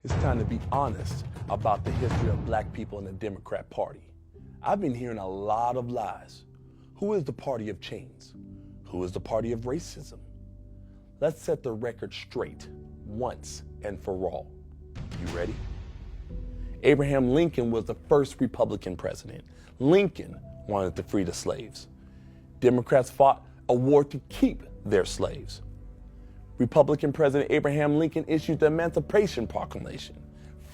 It's time to be honest about the history of black people in the Democrat Party. I've been hearing a lot of lies. Who is the party of chains? Who is the party of racism? Let's set the record straight once and for all. You ready? Abraham Lincoln was the first Republican president. Lincoln wanted to free the slaves. Democrats fought a war to keep their slaves. Republican President Abraham Lincoln issued the Emancipation Proclamation,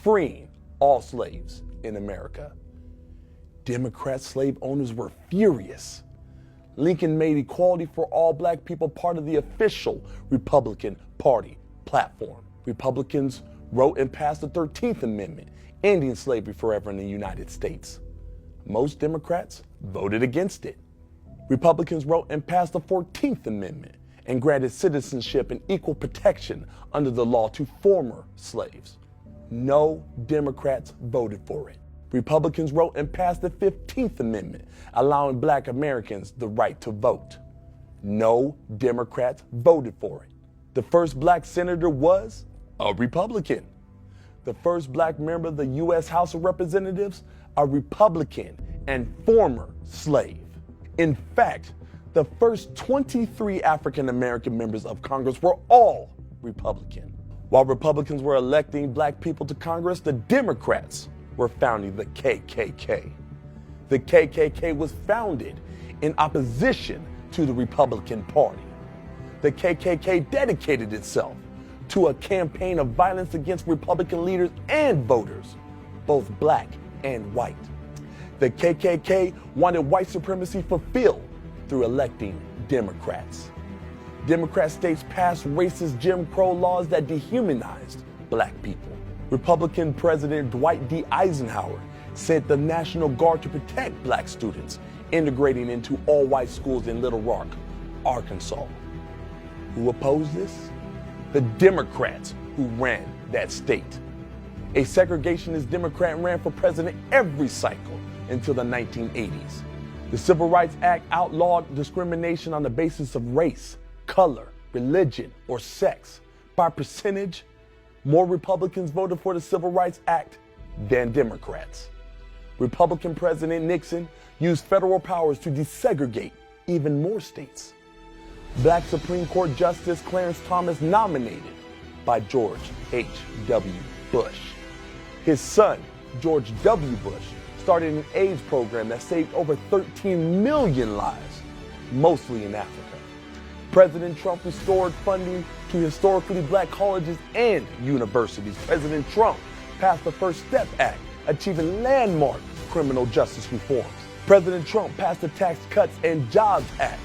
freeing all slaves in America. Democrat slave owners were furious. Lincoln made equality for all black people part of the official Republican Party platform. Republicans wrote and passed the 13th Amendment, ending slavery forever in the United States. Most Democrats voted against it. Republicans wrote and passed the 14th Amendment and granted citizenship and equal protection under the law to former slaves. No Democrats voted for it. Republicans wrote and passed the 15th Amendment, allowing black Americans the right to vote. No Democrats voted for it. The first black senator was a Republican. The first black member of the U.S. House of Representatives, a Republican and former slave. In fact, the first 23 African American members of Congress were all Republican. While Republicans were electing black people to Congress, the Democrats were founding the KKK. The KKK was founded in opposition to the Republican Party. The KKK dedicated itself to a campaign of violence against Republican leaders and voters, both black and white. The KKK wanted white supremacy fulfilled through electing Democrats. Democrat states passed racist Jim Crow laws that dehumanized black people. Republican President Dwight D. Eisenhower sent the National Guard to protect black students, integrating into all-white schools in Little Rock, Arkansas. Who opposed this? The Democrats who ran that state. A segregationist Democrat ran for president every cycle until the 1980s. The Civil Rights Act outlawed discrimination on the basis of race, color, religion, or sex. By percentage, more Republicans voted for the Civil Rights Act than Democrats. Republican President Nixon used federal powers to desegregate even more states. Black Supreme Court Justice Clarence Thomas nominated by George H.W. Bush. His son, George W. Bush, started an AIDS program that saved over 13 million lives, mostly in Africa. President Trump restored funding to historically black colleges and universities. President Trump passed the First Step Act, achieving landmark criminal justice reforms. President Trump passed the Tax Cuts and Jobs Act,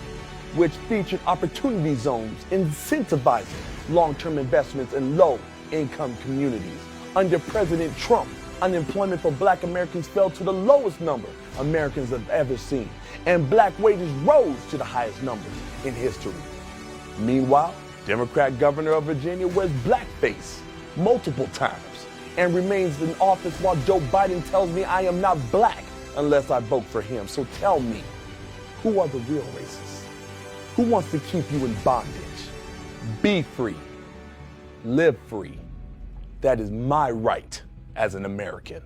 which featured opportunity zones incentivizing long-term investments in low-income communities. Under President Trump, unemployment for black Americans fell to the lowest number Americans have ever seen, and black wages rose to the highest numbers in history. Meanwhile, Democrat governor of Virginia wears blackface multiple times and remains in office while Joe Biden tells me I am not black unless I vote for him. So tell me, who are the real racists? Who wants to keep you in bondage? Be free. Live free. That is my right as an American.